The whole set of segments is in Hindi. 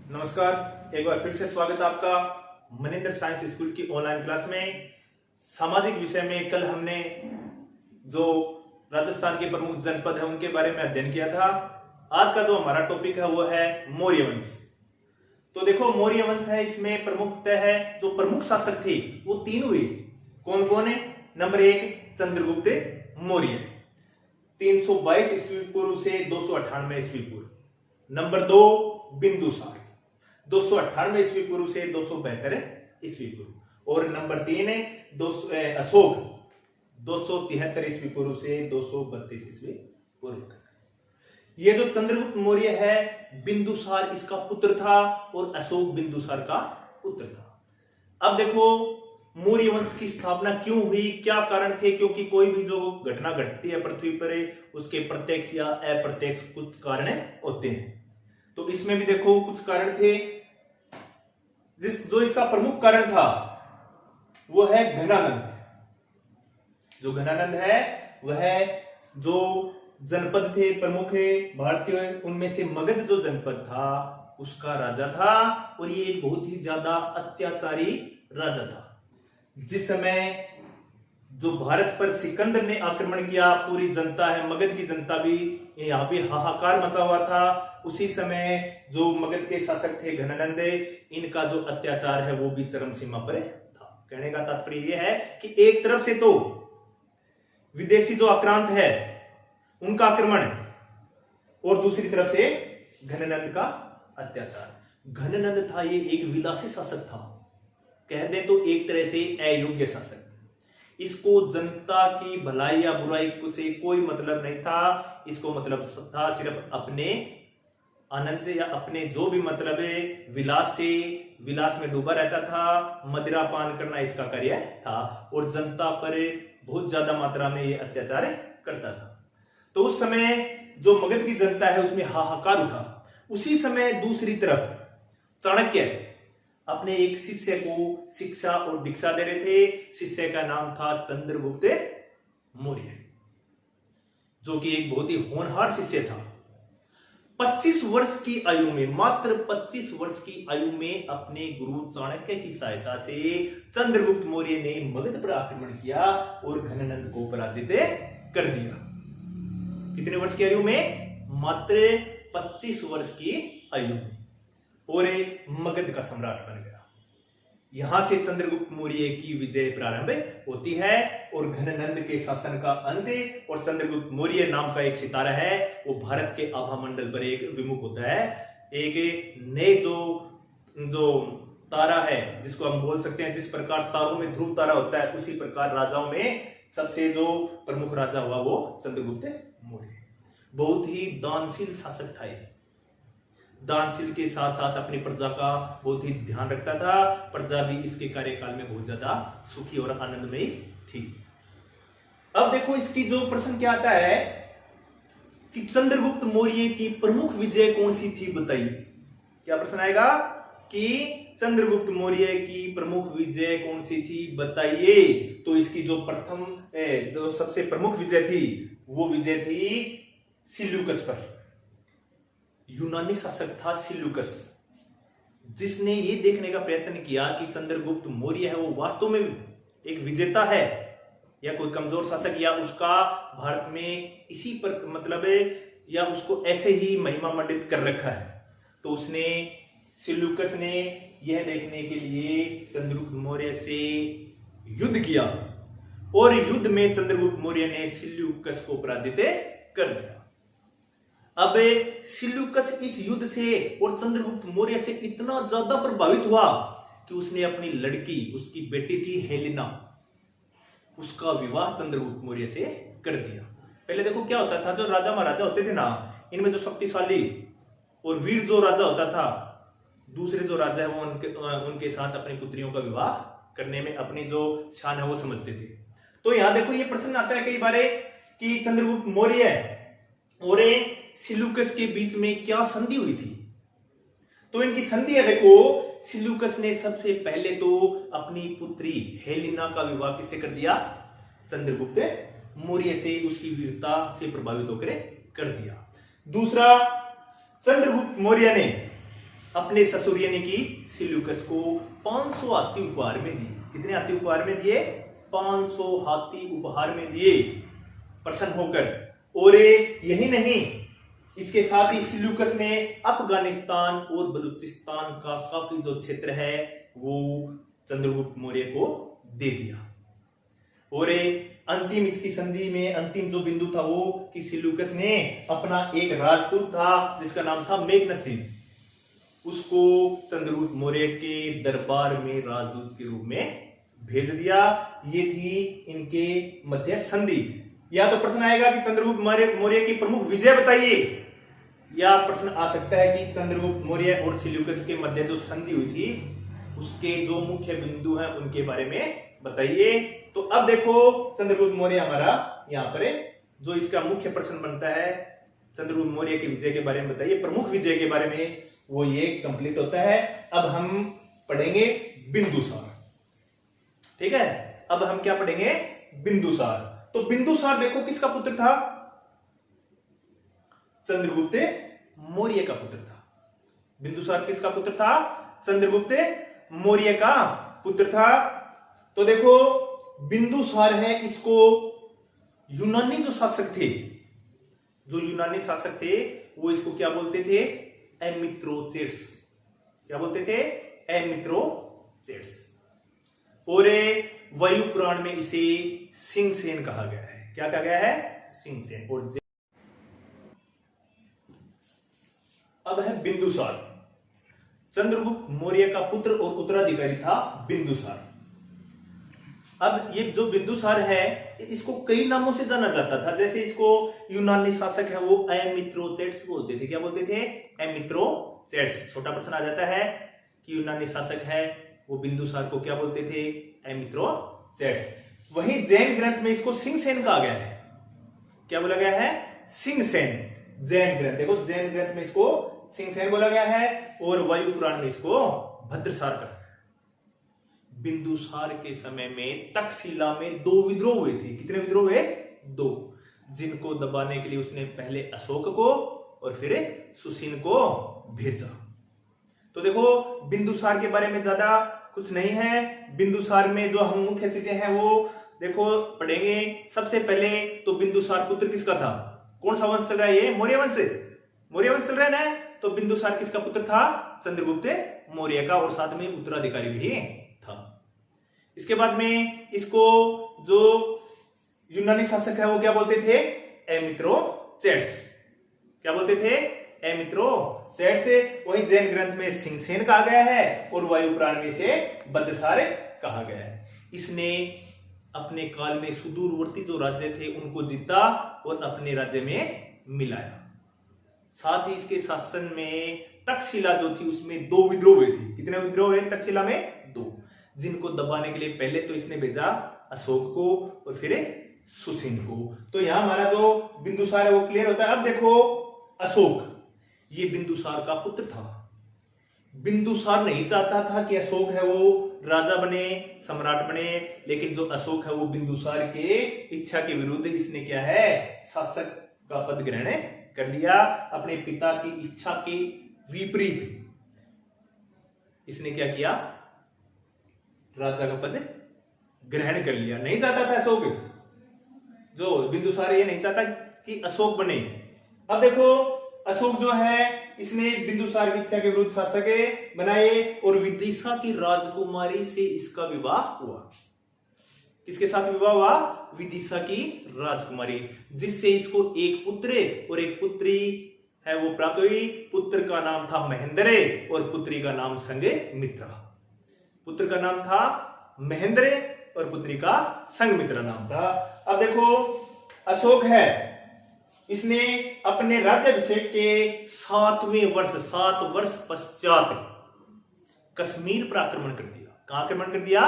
नमस्कार, एक बार फिर से स्वागत है आपका मनिंदर साइंस स्कूल की ऑनलाइन क्लास में। सामाजिक विषय में कल हमने जो राजस्थान के प्रमुख जनपद है उनके बारे में अध्ययन किया था। आज का जो हमारा टॉपिक है वो है मौर्य वंश। तो देखो, मौर्य वंश है, इसमें प्रमुखतः है जो प्रमुख शासक थे वो तीन हुए। कौन कौन है? नंबर 1 चंद्रगुप्त मौर्य 322 ईस्वी पूर्व से 298 ईस्वी पूर्व। नंबर 2 बिंदुसार 298 ईस्वी पूर्व से 272 ईस्वी पूर्व। और नंबर 3 है अशोक 273 ईस्वी पूर्व से 232 ईस्वी पूर्व तक। ये जो चंद्रगुप्त मौर्य है, बिंदुसार इसका पुत्र था और अशोक बिंदुसार का पुत्र था। अब देखो, मौर्य वंश की स्थापना क्यों हुई, क्या कारण थे? क्योंकि कोई भी जो घटना घटती है पृथ्वी पर, उसके प्रत्यक्ष या अप्रत्यक्ष कुछ कारण होते हैं। तो इसमें भी देखो कुछ कारण थे। जो इसका प्रमुख कारण था वो है घनानंद। जो घनानंद है वह जो जनपद थे प्रमुख भारत के, उनमें से मगध जो जनपद था उसका राजा था। और ये एक बहुत ही ज्यादा अत्याचारी राजा था। जिस समय जो भारत पर सिकंदर ने आक्रमण किया, पूरी जनता है, मगध की जनता भी यहाँ पे हाहाकार मचा हुआ था। उसी समय जो मगध के शासक थे घनानंद, इनका जो अत्याचार है वो भी चरम सीमा पर था। कहने का तात्पर्य यह है कि एक तरफ से तो विदेशी जो आक्रांत है उनका आक्रमण, और दूसरी तरफ से घनानंद का अत्याचार। घनानंद था ये एक विलासी शासक था, कह दे तो एक तरह से अयोग्य शासक। इसको जनता की भलाई या बुराई से कोई मतलब नहीं था। इसको मतलब था सिर्फ अपने आनंद से या अपने जो भी मतलब है विलास में डूबा रहता था। मदिरा पान करना इसका कार्य था और जनता पर बहुत ज्यादा मात्रा में ये अत्याचार करता था। तो उस समय जो मगध की जनता है उसमें हाहाकार उठा। उसी समय दूसरी तरफ चाणक्य अपने एक शिष्य को शिक्षा और दीक्षा दे रहे थे। शिष्य का नाम था चंद्रगुप्त मौर्य, जो कि एक बहुत ही होनहार शिष्य था। 25 वर्ष की आयु में, मात्र 25 वर्ष की आयु में अपने गुरु चाणक्य की सहायता से चंद्रगुप्त मौर्य ने मगध पर आक्रमण किया और घनानंद को पराजित कर दिया। कितने वर्ष की आयु में? मात्र 25 वर्ष की आयु में, और मगध का सम्राट बन गया। यहां से चंद्रगुप्त मौर्य की विजय प्रारंभ होती है और घनानंद के शासन का अंत। और चंद्रगुप्त मौर्य नाम का एक सितारा है, वो भारत के आभा मंडल पर एक विमुख होता है। एक नए जो तारा है, जिसको हम बोल सकते हैं, जिस प्रकार तारों में ध्रुव तारा होता है, उसी प्रकार राजाओं में सबसे जो प्रमुख राजा हुआ वो चंद्रगुप्त मौर्य। बहुत ही दानशील शासक था। दानशील के साथ साथ अपनी प्रजा का बहुत ही ध्यान रखता था। प्रजा भी इसके कार्यकाल में बहुत ज्यादा सुखी और आनंदमयी थी। अब देखो, इसकी जो प्रश्न क्या आता है कि चंद्रगुप्त मौर्य की प्रमुख विजय कौन सी थी, बताइए। क्या प्रश्न आएगा कि चंद्रगुप्त मौर्य की प्रमुख विजय कौन सी थी, बताइए। तो इसकी जो प्रथम जो सबसे प्रमुख विजय थी वो विजय थी सिल्यूकस पर। यूनानी शासक था सिल्यूकस, जिसने ये देखने का प्रयत्न किया कि चंद्रगुप्त मौर्य है वो वास्तव में एक विजेता है या कोई कमजोर शासक, या उसका भारत में इसी पर मतलब है, या उसको ऐसे ही महिमा मंडित कर रखा है। तो उसने सिल्यूकस ने यह देखने के लिए चंद्रगुप्त मौर्य से युद्ध किया और युद्ध में चंद्रगुप्त मौर्य ने सिल्यूकस को पराजित कर दिया। अब सिल्यूकस इस युद्ध से और चंद्रगुप्त मौर्य से इतना ज्यादा प्रभावित हुआ कि उसने अपनी लड़की, उसकी बेटी थी हेलेना, उसका विवाह चंद्रगुप्त मौर्य से कर दिया। पहले देखो क्या होता था, जो राजा महाराजा होते थे ना, इनमें जो शक्तिशाली और वीर जो राजा होता था, दूसरे जो राजा है वो उनके साथ अपनी पुत्रियों का विवाह करने में अपनी जो शान है वो समझते थे। तो यहां देखो ये प्रश्न आता है कई बार कि चंद्रगुप्त मौर्य और सिल्यूकस के बीच में क्या संधि हुई थी। तो इनकी संधि है, देखो, सिल्यूकस ने सबसे पहले तो अपनी पुत्री हेलेना का विवाह किससे कर दिया? चंद्रगुप्त मौर्य से, उसकी वीरता से प्रभावित होकर कर दिया। दूसरा, चंद्रगुप्त मौर्य ने अपने ससुर यानी कि सिल्यूकस को 500 हाथी उपहार में दिए। कितने हाथी उपहार में दिए? 500 हाथी उपहार में दिए प्रसन्न होकर। और यही नहीं, इसके साथ ही सिल्यूकस ने अफगानिस्तान और बलूचिस्तान का काफी जो क्षेत्र है वो चंद्रगुप्त मौर्य को दे दिया। और अंतिम इसकी संधि में अंतिम जो बिंदु था वो कि सिल्यूकस ने अपना एक राजदूत था जिसका नाम था मेघनस्तीन, उसको चंद्रगुप्त मौर्य के दरबार में राजदूत के रूप में भेज दिया। ये थी इनके मध्य संधि। या तो प्रश्न आएगा कि चंद्रगुप्त मौर्य की प्रमुख विजय बताइए, या प्रश्न आ सकता है कि चंद्रगुप्त मौर्य और सिल्यूकस के मध्य जो संधि हुई थी उसके जो मुख्य बिंदु हैं उनके बारे में बताइए। तो अब देखो चंद्रगुप्त मौर्य हमारा यहाँ पर जो इसका मुख्य प्रश्न बनता है, चंद्रगुप्त मौर्य के विजय के बारे में बताइए, प्रमुख विजय के बारे में, वो ये कंप्लीट होता है। अब हम पढ़ेंगे बिंदुसार। ठीक है, अब हम क्या पढ़ेंगे? बिंदुसार। तो बिंदुसार देखो किसका पुत्र था? चंद्रगुप्त मौर्य का पुत्र था। बिंदुसार किसका पुत्र था? चंद्रगुप्त मौर्य का पुत्र था। तो देखो बिंदुसार है, इसको यूनानी जो शासक थे, जो यूनानी शासक थे वो इसको क्या बोलते थे? एमित्रोचेट्स। क्या बोलते थे? एमित्रोचेट्स। और वायु पुराण में इसे सिंहसेन कहा गया है। क्या कहा गया है? सिंहसेन। और अब है बिंदुसार। चंद्रगुप्त मौर्य का पुत्र और उत्तराधिकारी था बिंदुसार। अब ये जो बिंदुसार है इसको कई नामों से जाना जाता था। जैसे इसको यूनानी शासक है वो एमित्रोचेट्स बोलते थे। क्या बोलते थे? एमित्रोचेट्स। छोटा प्रश्न आ जाता है कि यूनानी शासक है वो बिंदुसार को क्या बोलते थे? एमित्रोचेट्स। वहीं जैन ग्रंथ में इसको सिंहसेन कहा गया है। क्या बोला गया है? सिंहसेन। जैन ग्रंथ देखो, जैन ग्रंथ में इसको सिंहसेन बोला गया है और वायु पुराण में इसको भद्रसार कहा। बिंदुसार के समय में तक्षशिला में 2 विद्रोह हुए थे। कितने विद्रोह हुए? 2, जिनको दबाने के लिए उसने पहले अशोक को और फिर सुसीन को भेजा। तो देखो बिंदुसार के बारे में ज्यादा कुछ नहीं है। बिंदुसार में जो हम मुख्य चीजें हैं वो देखो पढ़ेंगे। सबसे पहले तो बिंदुसार पुत्र किसका था? कौन सा वंश चल रहा है? ये मौर्य वंश। मौर्य वंश चल रहा है ना, तो बिंदुसार किसका पुत्र था? चंद्रगुप्त मौर्य का, और साथ में उत्तराधिकारी भी था। इसके बाद में इसको जो यूनानी शासक है वो क्या बोलते थे? एमित्रोचेट्स। क्या बोलते थे? एमित्रोचेट्स। वही जैन ग्रंथ में सिंहसेन कहा गया है और वायु पुराण में इसे भद्रसार कहा गया है। इसने अपने काल में सुदूरवर्ती जो राज्य थे उनको जीता और अपने राज्य में मिलाया। साथ ही इसके शासन में तक्षशिला जो थी उसमें 2 विद्रोह हुए थे। कितने विद्रोह हुए तक्षशिला में? 2, जिनको दबाने के लिए पहले तो इसने भेजा अशोक को और फिर सुसीन को। तो यहां हमारा जो बिंदुसार है वो क्लियर होता है। अब देखो अशोक, ये बिंदुसार का पुत्र था। बिंदुसार नहीं चाहता था कि अशोक है वो राजा बने, सम्राट बने, लेकिन जो अशोक है वो बिंदुसार के इच्छा के विरुद्ध इसने क्या है? शासक का पद ग्रहण कर लिया। अपने पिता की इच्छा के विपरीत इसने क्या किया? राजा का पद ग्रहण कर लिया। नहीं चाहता था अशोक, जो बिंदुसार ये नहीं चाहता कि अशोक बने। अब देखो अशोक जो है इसने बिंदुसार की इच्छा के विरुद्ध शासक बनाए और विदिशा की राजकुमारी से इसका विवाह हुआ। किसके साथ विवाह हुआ? विदिशा की राजकुमारी, जिससे इसको एक पुत्र और एक पुत्री है वो प्राप्त हुई। पुत्र का नाम था महेंद्र और पुत्री का नाम संघमित्रा। पुत्र का नाम था महेंद्र और पुत्री का संघमित्रा नाम था। अब देखो अशोक है, इसने अपने राज्याभिषेक के 7 वर्ष पश्चात कश्मीर पर आक्रमण कर दिया। कहां आक्रमण कर दिया?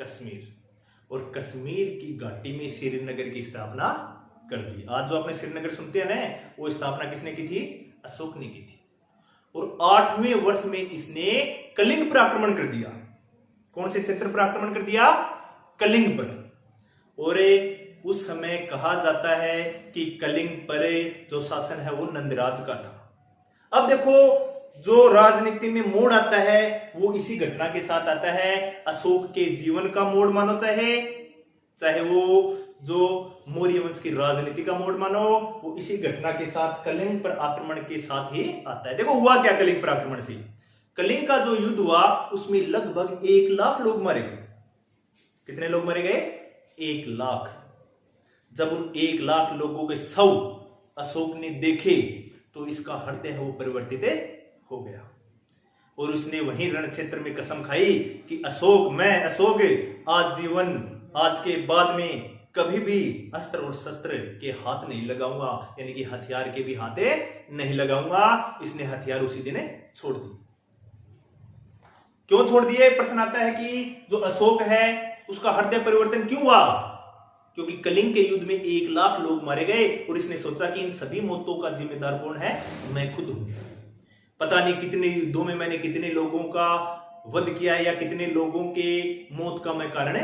कश्मीर। और कश्मीर की घाटी में श्रीनगर की स्थापना कर दी। आज जो अपने श्रीनगर सुनते हैं ना, वो स्थापना किसने की थी? अशोक ने की थी। और 8वें वर्ष में इसने कलिंग पर आक्रमण कर दिया। कौन से क्षेत्र पर आक्रमण कर दिया? कलिंग पर। और उस समय कहा जाता है कि कलिंग पर जो शासन है वो नंदराज का था। अब देखो जो राजनीति में मोड़ आता है वो इसी घटना के साथ आता है। अशोक के जीवन का मोड़ मानो, चाहे वो जो मौर्य वंश की राजनीति का मोड़ मानो, वो इसी घटना के साथ कलिंग पर आक्रमण के साथ ही आता है। देखो हुआ क्या कलिंग पर आक्रमण से। कलिंग का जो युद्ध हुआ उसमें लगभग 1 लाख लोग मारे गए। कितने लोग मारे गए? 1 लाख। जब उन 1 लाख लोगों के शव अशोक ने देखे तो इसका हृदय है वो परिवर्तित हो गया और उसने वहीं रण क्षेत्र में कसम खाई कि मैं अशोक आजीवन, आज के बाद में कभी भी अस्त्र और शस्त्र के हाथ नहीं लगाऊंगा, यानी कि हथियार के भी हाथे नहीं लगाऊंगा। इसने हथियार उसी दिन छोड़ दिए। क्यों छोड़ दिए? प्रश्न आता है कि जो अशोक है उसका हृदय परिवर्तन क्यों हुआ? क्योंकि कलिंग के युद्ध में 1 लाख लोग मारे गए और इसने सोचा कि इन सभी मौतों का जिम्मेदार कौन है? मैं खुद हूं। पता नहीं कितने युद्धों में मैंने कितने लोगों का वध किया या कितने लोगों के मौत का मैं कारण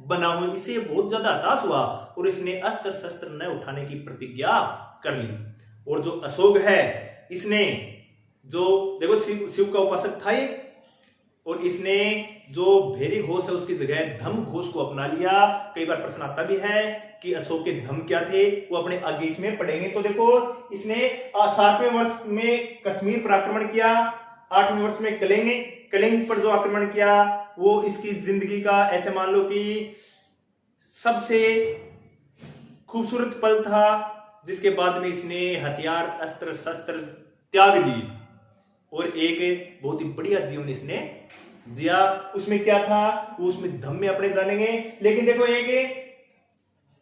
बना हूं। इसे बहुत ज्यादा हताश हुआ और इसने अस्त्र शस्त्र न उठाने की प्रतिज्ञा कर ली। और जो अशोक है इसने जो देखो शिव का उपासक था ये, और इसने जो भैरी घोष है उसकी जगह धम घोष को अपना लिया। कई बार प्रश्न आता भी है कि अशोक के धम क्या थे, वो अपने आगे इसमें पढ़ेंगे। तो देखो इसने 7वें वर्ष में कश्मीर पर आक्रमण किया, 8वें वर्ष में कलिंग पर जो आक्रमण किया वो इसकी जिंदगी का ऐसे मान लो कि सबसे खूबसूरत पल था, जिसके बाद में इसने हथियार अस्त्र शस्त्र त्याग दिए और एक बहुत ही बढ़िया जीवन इसने जिया। उसमें क्या था वो उसमें धम में अपने जानेंगे। लेकिन देखो एक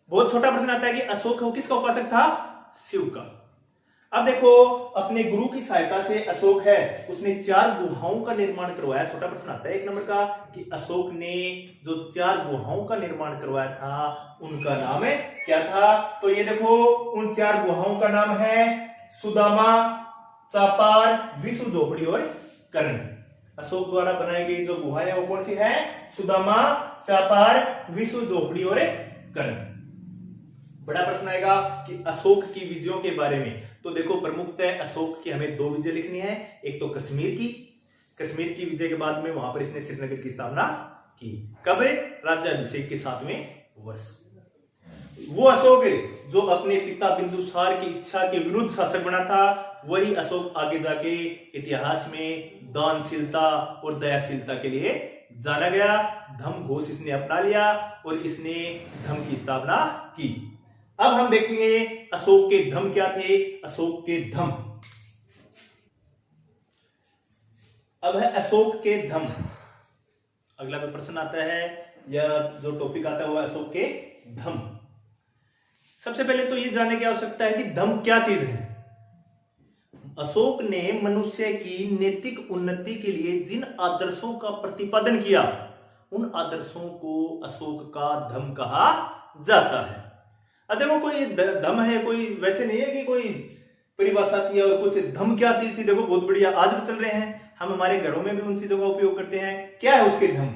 बहुत छोटा प्रश्न आता है कि अशोक वो किसका उपासक था? शिव का। अब देखो अपने गुरु की सहायता से अशोक है उसने 4 गुहाओं का निर्माण करवाया। छोटा प्रश्न आता है 1 नंबर का कि अशोक ने जो 4 गुहाओं का निर्माण करवाया था उनका नाम है क्या था? तो ये देखो उन 4 गुहाओं का नाम है सुदामा, चापार, विष्णु झोपड़ी और कर्ण। अशोक द्वारा बनाई गई जो गुहाएं वो कौन सी है? सुदामा, चापार, विष्णु झोपड़ी और कर्ण। बड़ा प्रश्न आएगा कि अशोक की विजयों के बारे में। तो देखो प्रमुखतः अशोक की हमें 2 विजय लिखनी है। एक तो कश्मीर की विजय के बाद में वहां पर इसने श्रीनगर की स्थापना की। कब? राज्याभिषेक के 7वें वर्ष। वो अशोक जो अपने पिता बिंदुसार की इच्छा के विरुद्ध शासक बना था, वही अशोक आगे जाके इतिहास में दानशीलता और दयाशीलता के लिए जाना गया। धम घोष इसने अपना लिया और इसने धम की स्थापना की। अब हम देखेंगे अशोक के धम क्या थे। अशोक के धम, अब है अशोक के धम। अगला जो प्रश्न आता है या जो टॉपिक आता है वो अशोक के धम। सबसे पहले तो ये जानने की आवश्यकता है कि धम क्या चीज है। अशोक ने मनुष्य की नैतिक उन्नति के लिए जिन आदर्शों का प्रतिपादन किया उन आदर्शों को अशोक का धम कहा जाता है। अब देखो कोई धम है, कोई वैसे नहीं है कि कोई परिभाषा थी और कुछ धम क्या चीज थी। देखो बहुत बढ़िया आज भी चल रहे हैं, हम हमारे घरों में भी उन चीजों का उपयोग करते हैं। क्या है उसके धम?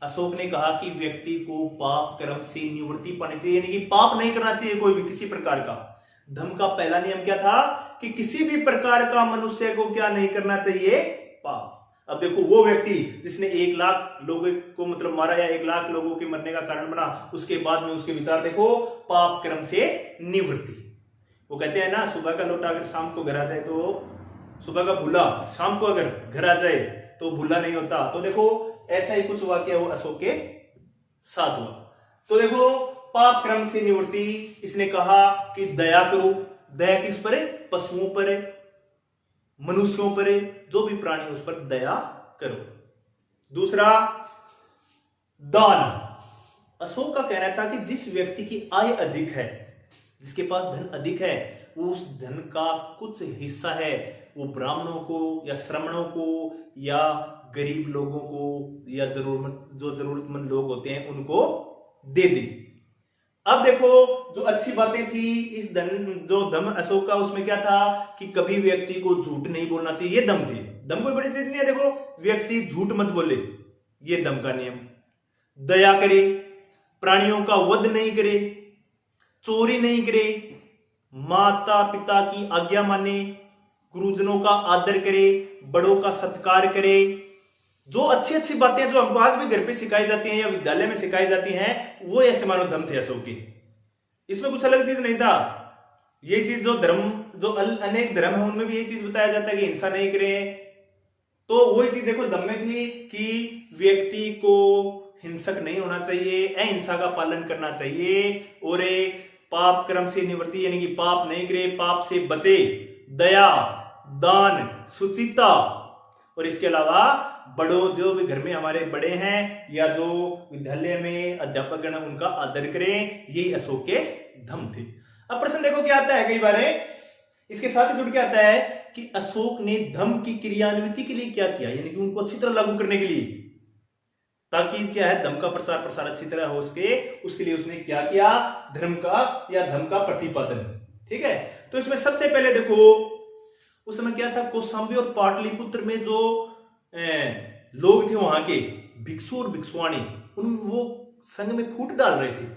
अशोक ने कहा कि व्यक्ति को पाप कर्म से निवृत्ति पानी चाहिए, यानी कि पाप नहीं करना चाहिए कोई भी किसी प्रकार का। धम का पहला नियम क्या था कि किसी भी प्रकार का मनुष्य को क्या नहीं करना चाहिए? पाप। अब देखो वो व्यक्ति जिसने 1 लाख लोगों को मतलब मारा या 1 लाख लोगों के मरने का कारण बना, उसके बाद में उसके विचार देखो पाप कर्म से निवृत्ति। वो कहते हैं ना सुबह का लोटा अगर शाम को घर आ जाए तो सुबह का भूला शाम को अगर घर आ जाए तो भूला नहीं होता। तो देखो ऐसा ही कुछ वाक्य वो अशोक के साथ हुआ। तो देखो पाप कर्म से निवृत्ति, इसने कहा कि दया करो। दया किस पर है? पशुओं पर है, मनुष्यों पर है, जो भी प्राणी उस पर दया करो। दूसरा दान। अशोक का कहना था कि जिस व्यक्ति की आय अधिक है, जिसके पास धन अधिक है, वो उस धन का कुछ हिस्सा है वो ब्राह्मणों को या श्रमणों को या गरीब लोगों को या जो जरूरतमंद लोग होते हैं उनको दे दे। अब देखो जो अच्छी बातें थी इस धन जो दम अशोक का, उसमें क्या था कि कभी व्यक्ति को झूठ नहीं बोलना चाहिए। ये दम थे। दम कोई बड़ी चीज नहीं है। देखो व्यक्ति झूठ मत बोले, ये दम का नियम। दया करे, प्राणियों का वध नहीं करे, चोरी नहीं करे, माता पिता की आज्ञा माने, गुरुजनों का आदर करे, बड़ों का सत्कार करे। जो अच्छी अच्छी बातें जो हमको आज भी घर पे सिखाई जाती हैं या विद्यालय में सिखाई जाती हैं, वो ऐसे मानव धर्म थे अशोक के। इसमें कुछ अलग चीज नहीं था। ये चीज जो धर्म, जो अनेक धर्म है उनमें भी ये चीज बताया जाता है कि हिंसा नहीं करें। तो वही चीज देखो धम्म में थी कि व्यक्ति को हिंसक नहीं होना चाहिए, अहिंसा का पालन करना चाहिए, और पाप कर्म से निवृत्ति यानी कि पाप नहीं करे, पाप से बचे, दया, दान, सुचिता, और इसके अलावा बड़ों, जो भी घर में हमारे बड़े हैं या जो विद्यालय में अध्यापक है उनका आदर करें। यही अशोक के धम्म थे। अब प्रश्न देखो क्या आता है, कई बार इसके साथ ही जुड़ के आता है कि अशोक ने धम्म की क्रियान्विति के लिए क्या किया, यानी कि उनको अच्छी तरह लागू करने के लिए, ताकि क्या है धम्म का प्रचार प्रसार अच्छी तरह हो सके, उसके लिए उसने क्या किया, धर्म का या धम्म का प्रतिपादन। ठीक है, तो इसमें सबसे पहले देखो उस समय क्या था, कौशांबी और पाटलिपुत्र में जो लोग थे वहां के भिक्षु और भिक्षुआणी, वो संघ में फूट डाल रहे थे।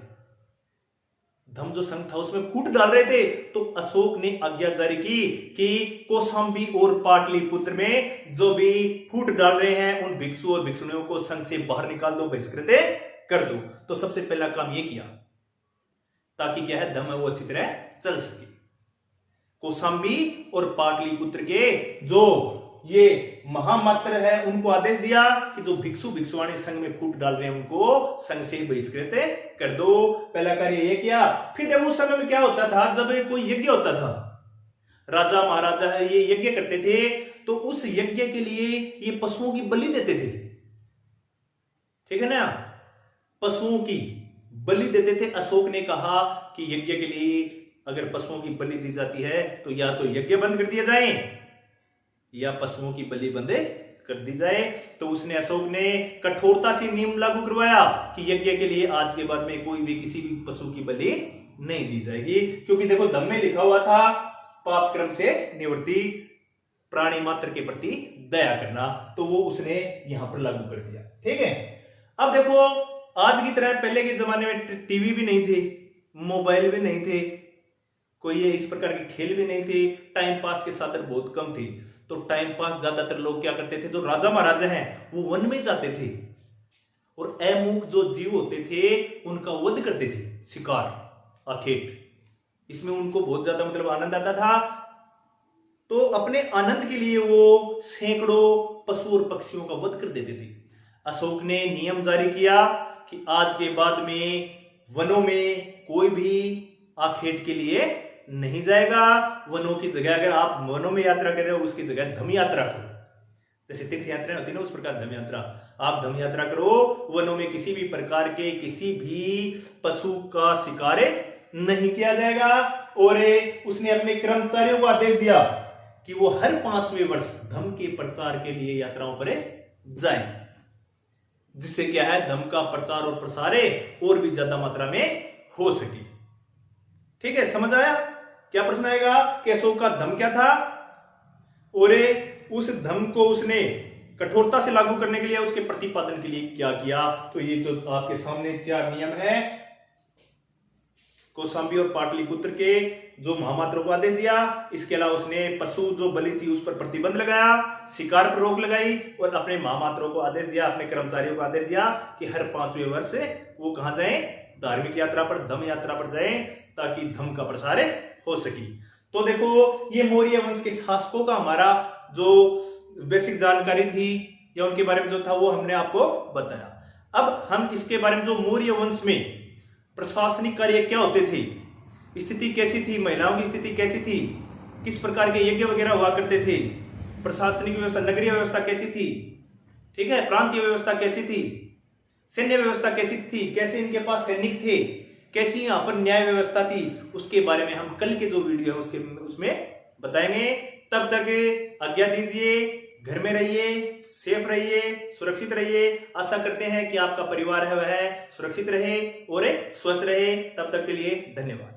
धम्म जो संघ था उसमें फूट डाल रहे थे। तो अशोक ने आज्ञा जारी की कि कौशांबी और पाटलिपुत्र में जो भी फूट डाल रहे हैं उन भिक्षु और भिक्षुणियों को संघ से बाहर निकाल दो, बहिष्कृत कर दो। तो सबसे पहला काम ये किया ताकि क्या है धम्म वो अच्छी तरह चल सके। कौशांबी और पाटलिपुत्र के जो ये महामात्र है उनको आदेश दिया कि जो भिक्षु भिक्षुआणी संघ में फूट डाल रहे हैं उनको संघ से बहिष्कृत कर दो। पहला कार्य ये किया। फिर उस समय में क्या होता था, जब कोई यज्ञ होता था, राजा महाराजा है ये यज्ञ करते थे, तो उस यज्ञ के लिए ये पशुओं की बलि देते थे। ठीक है ना, पशुओं की बलि देते थे। अशोक ने कहा कि यज्ञ के लिए अगर पशुओं की बलि दी जाती है तो या तो यज्ञ बंद कर दिया जाए या पशुओं की बलि बंद कर दी जाए। तो उसने, अशोक ने कठोरता से नियम लागू करवाया कि यज्ञ के लिए आज के बाद में कोई भी किसी भी पशु की बलि नहीं दी जाएगी, क्योंकि देखो धम्म में लिखा हुआ था पाप कर्म से निवृत्ति, प्राणी मात्र के प्रति दया करना, तो वो उसने यहां पर लागू कर दिया। ठीक है, अब देखो आज की तरह पहले के जमाने में टीवी भी नहीं थे, मोबाइल भी नहीं थे, कोई ये इस प्रकार के खेल भी नहीं थे, टाइम पास के साधन बहुत कम थे। तो टाइम पास ज्यादातर लोग क्या करते थे, जो राजा महाराजा हैं वो वन में जाते थे और अमुक जो जीव होते थे उनका वध करते थे, शिकार, आखेट। इसमें उनको बहुत ज्यादा मतलब आनंद आता था। तो अपने आनंद के लिए वो सैकड़ों पशु और पक्षियों का वध कर देते थे। अशोक ने नियम जारी किया कि आज के बाद में वनों में कोई भी आखेट के लिए नहीं जाएगा। वनों की जगह अगर आप वनों में यात्रा कर रहे हो उसकी जगह धम्म यात्रा करो। जैसे तीर्थ यात्रा होती है ना, उस प्रकार धम्म यात्रा, आप धम्म यात्रा करो। वनों में किसी भी प्रकार के किसी भी पशु का शिकार नहीं किया जाएगा। और उसने अपने कर्मचारियों को आदेश दिया कि वो हर 5वें वर्ष धम्म के प्रचार के लिए यात्राओं पर जाएं, जिससे क्या है धम्म का प्रचार और प्रसार और भी ज्यादा मात्रा में हो सके। ठीक है, समझ आया? क्या प्रश्न आएगा कि अशोक का धम्म क्या था और उस धम्म को उसने कठोरता से लागू करने के लिए, उसके प्रतिपादन के लिए क्या किया। तो ये जो आपके सामने 4 नियम है, कौशांबी और पाटलिपुत्र के जो महामात्रों को आदेश दिया, इसके अलावा उसने पशु जो बलि थी उस पर प्रतिबंध लगाया, शिकार पर रोक लगाई और अपने महामात्रों को आदेश दिया, अपने कर्मचारियों को आदेश दिया कि हर 5वें वर्ष वो कहां जाएं, धार्मिक यात्रा पर, धम्म यात्रा पर जाएं, ताकि धम्म का प्रसार हो सके। तो देखो ये मौर्य वंश के शासकों का हमारा जो बेसिक जानकारी थी या उनके बारे में जो था वो हमने आपको बताया। अब हम इसके बारे में, जो मौर्य वंश में प्रशासनिक कार्य क्या होते थे, स्थिति कैसी थी, महिलाओं की स्थिति कैसी थी, किस प्रकार के यज्ञ वगैरह हुआ करते थे, प्रशासनिक व्यवस्था, नगरीय व्यवस्था कैसी थी, ठीक है, प्रांतीय व्यवस्था कैसी थी, सैन्य व्यवस्था कैसी थी, कैसे इनके पास सैनिक थे, कैसी यहां पर न्याय व्यवस्था थी, उसके बारे में हम कल के जो वीडियो है उसमें बताएंगे। तब तक आज्ञा दीजिए, घर में रहिए, सेफ रहिए, सुरक्षित रहिए। आशा करते हैं कि आपका परिवार है वह सुरक्षित रहे और स्वस्थ रहे। तब तक के लिए धन्यवाद।